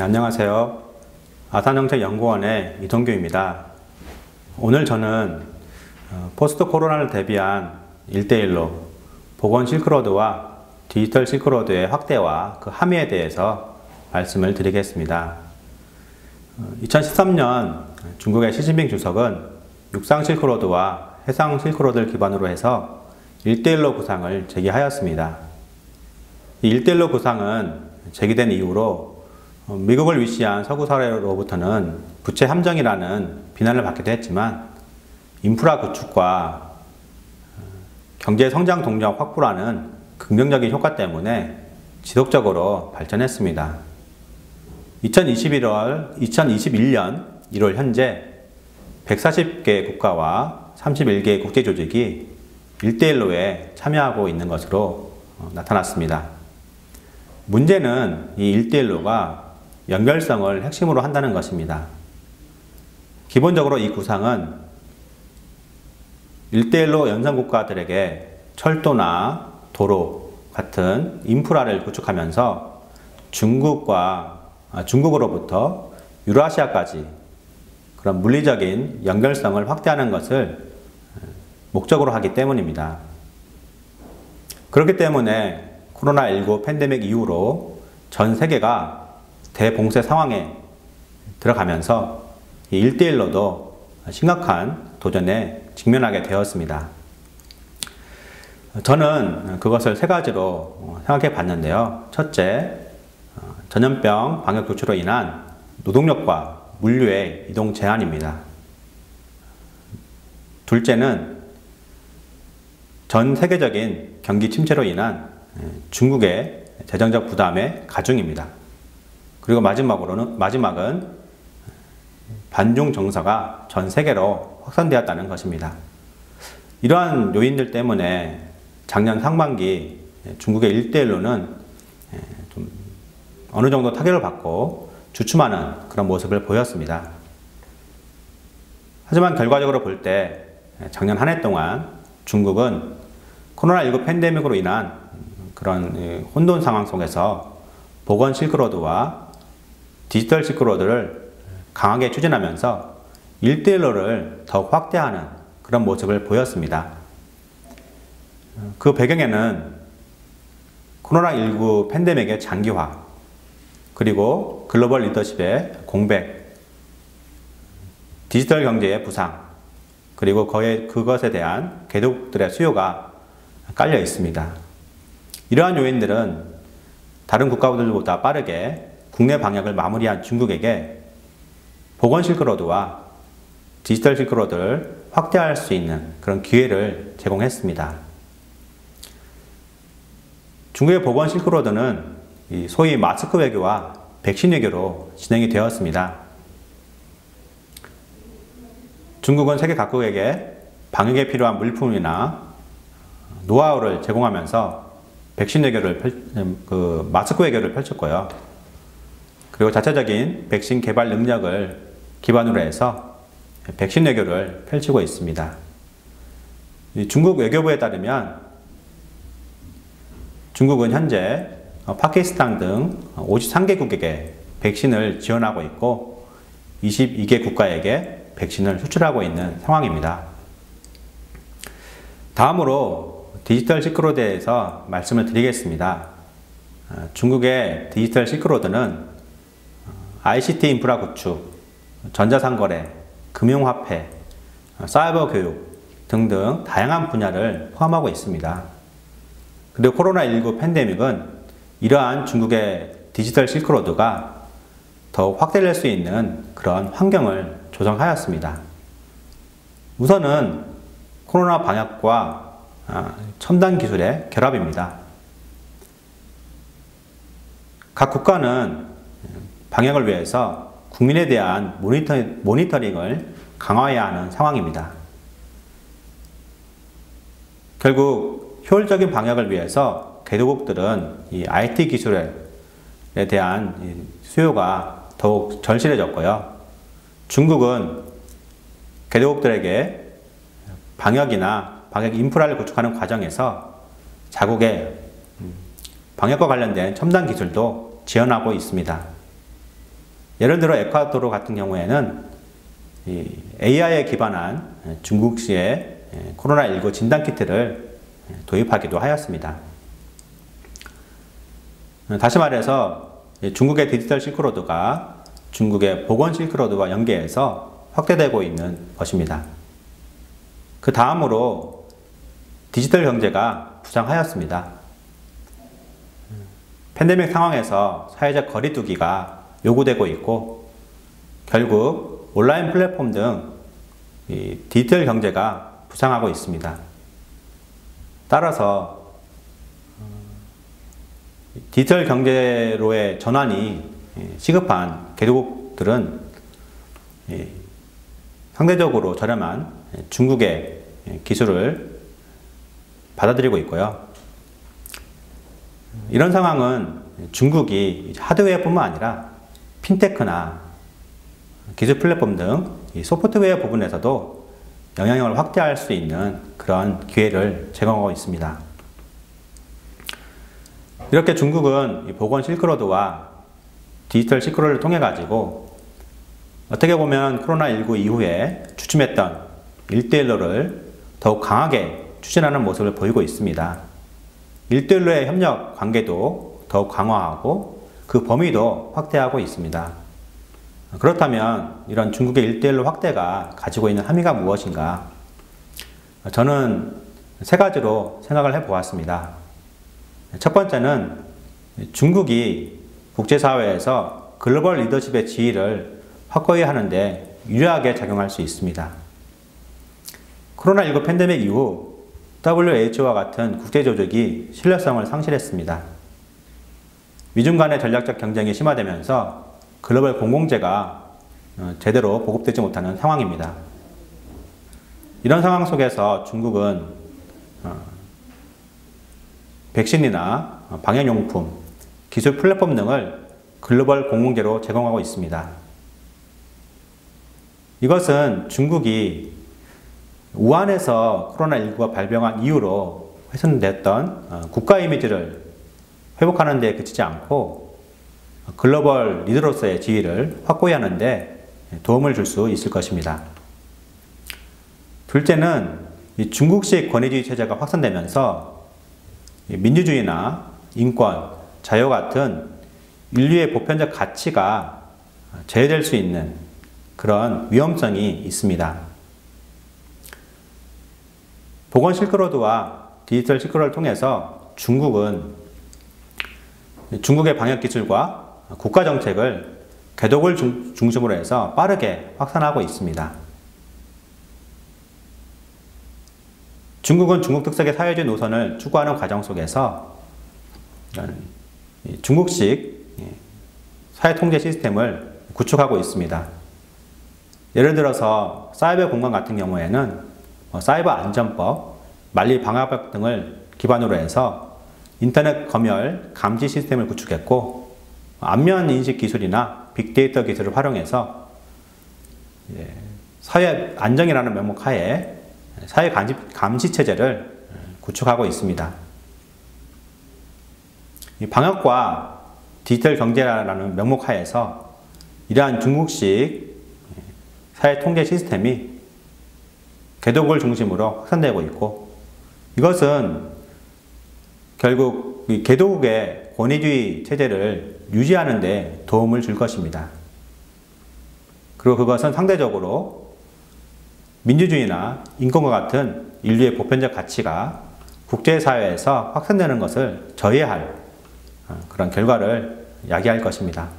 네, 안녕하세요. 아산정책연구원의 이동규입니다. 오늘 저는 포스트 코로나를 대비한 1대1로 보건 실크로드와 디지털 실크로드의 확대와 그 함의에 대해서 말씀을 드리겠습니다. 2013년 중국의 시진핑 주석은 육상 실크로드와 해상 실크로드를 기반으로 해서 1대1로 구상을 제기하였습니다. 이 1대1로 구상은 제기된 이후로 미국을 위시한 서구 사회로부터는 부채 함정이라는 비난을 받기도 했지만 인프라 구축과 경제 성장 동력 확보라는 긍정적인 효과 때문에 지속적으로 발전했습니다. 2021년 1월 현재 140개 국가와 31개 국제조직이 1대1로에 참여하고 있는 것으로 나타났습니다. 문제는 이 1대1로가 연결성을 핵심으로 한다는 것입니다. 기본적으로 이 구상은 1대1로 연선국가들에게 철도나 도로 같은 인프라를 구축하면서 중국으로부터 유라시아까지 그런 물리적인 연결성을 확대하는 것을 목적으로 하기 때문입니다. 그렇기 때문에 코로나19 팬데믹 이후로 전 세계가 대봉쇄 상황에 들어가면서 이 1대1로도 심각한 도전에 직면하게 되었습니다. 저는 그것을 세 가지로 생각해 봤는데요. 첫째, 전염병 방역 조치로 인한 노동력과 물류의 이동 제한입니다. 둘째는 전 세계적인 경기 침체로 인한 중국의 재정적 부담의 가중입니다. 그리고 마지막은 반중 정서가 전 세계로 확산되었다는 것입니다. 이러한 요인들 때문에 작년 상반기 중국의 1대1로는 좀 어느 정도 타격을 받고 주춤하는 그런 모습을 보였습니다. 하지만 결과적으로 볼 때 작년 한 해 동안 중국은 코로나19 팬데믹으로 인한 그런 혼돈 상황 속에서 보건 실크로드와 디지털 실크로드를 강하게 추진하면서 1대1로를 더욱 확대하는 그런 모습을 보였습니다. 그 배경에는 코로나19 팬데믹의 장기화, 그리고 글로벌 리더십의 공백, 디지털 경제의 부상, 그리고 그것에 대한 개도국들의 수요가 깔려 있습니다. 이러한 요인들은 다른 국가들보다 빠르게 국내 방역을 마무리한 중국에게 보건 실크로드와 디지털 실크로드를 확대할 수 있는 그런 기회를 제공했습니다. 중국의 보건 실크로드는 소위 마스크 외교와 백신 외교로 진행이 되었습니다. 중국은 세계 각국에게 방역에 필요한 물품이나 노하우를 제공하면서 백신 외교를 마스크 외교를 펼쳤고요. 그리고 자체적인 백신 개발 능력을 기반으로 해서 백신 외교를 펼치고 있습니다. 중국 외교부에 따르면 중국은 현재 파키스탄 등 53개국에게 백신을 지원하고 있고 22개 국가에게 백신을 수출하고 있는 상황입니다. 다음으로 디지털 실크로드에 대해서 말씀을 드리겠습니다. 중국의 디지털 실크로드는 ICT 인프라 구축, 전자상거래, 금융화폐, 사이버 교육 등등 다양한 분야를 포함하고 있습니다. 그리고 코로나19 팬데믹은 이러한 중국의 디지털 실크로드가 더욱 확대될 수 있는 그런 환경을 조성하였습니다. 우선은 코로나 방역과 첨단 기술의 결합입니다. 각 국가는 방역을 위해서 국민에 대한 모니터링을 강화해야 하는 상황입니다. 결국 효율적인 방역을 위해서 개도국들은 이 IT 기술에 대한 수요가 더욱 절실해졌고요. 중국은 개도국들에게 방역이나 방역 인프라를 구축하는 과정에서 자국의 방역과 관련된 첨단 기술도 지원하고 있습니다. 예를 들어 에콰도르 같은 경우에는 이 AI에 기반한 중국식의 코로나19 진단키트를 도입하기도 하였습니다. 다시 말해서 중국의 디지털 실크로드가 중국의 보건 실크로드와 연계해서 확대되고 있는 것입니다. 그 다음으로 디지털 경제가 부상하였습니다. 팬데믹 상황에서 사회적 거리 두기가 요구되고 있고 결국 온라인 플랫폼 등 디지털 경제가 부상하고 있습니다. 따라서 디지털 경제로의 전환이 시급한 개도국들은 상대적으로 저렴한 중국의 기술을 받아들이고 있고요. 이런 상황은 중국이 하드웨어뿐만 아니라 핀테크나 기술 플랫폼 등 소프트웨어 부분에서도 영향력을 확대할 수 있는 그런 기회를 제공하고 있습니다. 이렇게 중국은 보건 실크로드와 디지털 실크로드를 통해 가지고 어떻게 보면 코로나19 이후에 주춤했던 1대1로를 더욱 강하게 추진하는 모습을 보이고 있습니다. 1대1로의 협력 관계도 더욱 강화하고 그 범위도 확대하고 있습니다. 그렇다면 이런 중국의 1대1로 확대가 가지고 있는 함의가 무엇인가? 저는 세 가지로 생각을 해보았습니다. 첫 번째는 중국이 국제사회에서 글로벌 리더십의 지위를 확고히 하는데 유리하게 작용할 수 있습니다. 코로나19 팬데믹 이후 WHO와 같은 국제조직이 신뢰성을 상실했습니다. 미중 간의 전략적 경쟁이 심화되면서 글로벌 공공재가 제대로 보급되지 못하는 상황입니다. 이런 상황 속에서 중국은 백신이나 방역용품, 기술 플랫폼 등을 글로벌 공공재로 제공하고 있습니다. 이것은 중국이 우한에서 코로나19가 발병한 이후로 훼손됐던 국가 이미지를 회복하는 데 그치지 않고 글로벌 리더로서의 지위를 확고히 하는 데 도움을 줄 수 있을 것입니다. 둘째는 이 중국식 권위주의 체제가 확산되면서 민주주의나 인권, 자유 같은 인류의 보편적 가치가 제외될 수 있는 그런 위험성이 있습니다. 보건 실크로드와 디지털 실크로드를 통해서 중국은 중국의 방역 기술과 국가 정책을 개독을 중심으로 해서 빠르게 확산하고 있습니다. 중국은 중국 특색의 사회주의 노선을 추구하는 과정 속에서 중국식 사회 통제 시스템을 구축하고 있습니다. 예를 들어서 사이버 공간 같은 경우에는 사이버 안전법, 만리 방화법 등을 기반으로 해서 인터넷 검열 감지 시스템을 구축했고 안면 인식 기술이나 빅데이터 기술을 활용해서 사회 안정이라는 명목 하에 사회 감시 체제를 구축하고 있습니다. 방역과 디지털 경제라는 명목 하에서 이러한 중국식 사회 통제 시스템이 개독을 중심으로 확산되고 있고 이것은 결국 개독의 권위주의 체제를 유지하는 데 도움을 줄 것입니다. 그리고 그것은 상대적으로 민주주의나 인권과 같은 인류의 보편적 가치가 국제사회에서 확산되는 것을 저해할 그런 결과를 야기할 것입니다.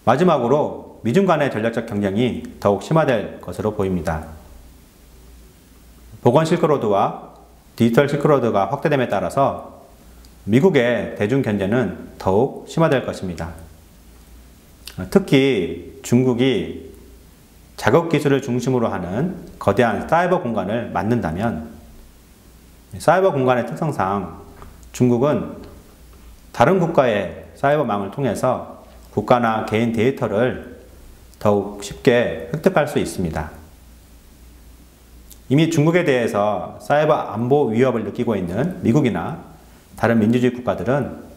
마지막으로 미중 간의 전략적 경쟁이 더욱 심화될 것으로 보입니다. 보건 실크로드와 디지털 실크로드가 확대됨에 따라서 미국의 대중 견제는 더욱 심화될 것입니다. 특히 중국이 자국 기술을 중심으로 하는 거대한 사이버 공간을 만든다면 사이버 공간의 특성상 중국은 다른 국가의 사이버망을 통해서 국가나 개인 데이터를 더욱 쉽게 획득할 수 있습니다. 이미 중국에 대해서 사이버 안보 위협을 느끼고 있는 미국이나 다른 민주주의 국가들은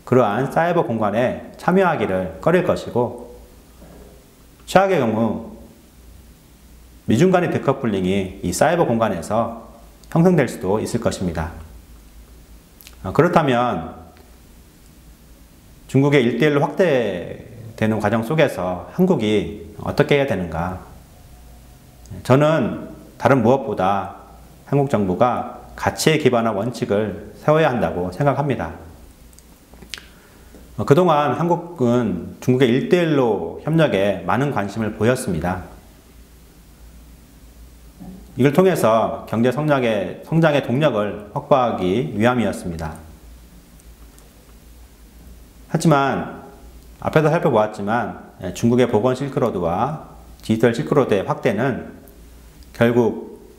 그러한 사이버 공간에 참여하기를 꺼릴 것이고, 최악의 경우 미중 간의 디커플링이 이 사이버 공간에서 형성될 수도 있을 것입니다. 그렇다면 중국의 1대1로 확대되는 과정 속에서 한국이 어떻게 해야 되는가? 저는 다른 무엇보다 한국 정부가 가치에 기반한 원칙을 세워야 한다고 생각합니다. 그동안 한국은 중국의 1대1로 협력에 많은 관심을 보였습니다. 이걸 통해서 경제 성장의 동력을 확보하기 위함이었습니다. 하지만 앞에서 살펴보았지만 중국의 보건 실크로드와 디지털 실크로드의 확대는 결국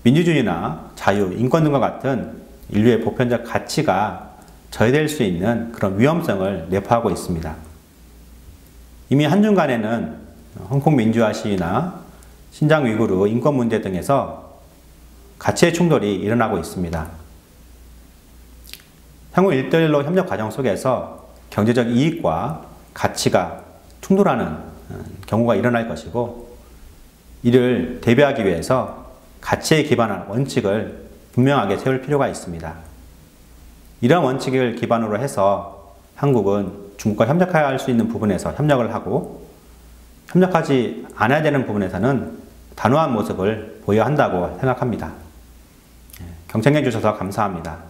민주주의나 자유, 인권 등과 같은 인류의 보편적 가치가 저해될 수 있는 그런 위험성을 내포하고 있습니다. 이미 한중 간에는 홍콩 민주화 시위나 신장 위구르 인권 문제 등에서 가치의 충돌이 일어나고 있습니다. 향후 1대1로 협력 과정 속에서 경제적 이익과 가치가 충돌하는 경우가 일어날 것이고, 이를 대비하기 위해서 가치에 기반한 원칙을 분명하게 세울 필요가 있습니다. 이러한 원칙을 기반으로 해서 한국은 중국과 협력해야 할 수 있는 부분에서 협력을 하고, 협력하지 않아야 되는 부분에서는 단호한 모습을 보여야 한다고 생각합니다. 경청해 주셔서 감사합니다.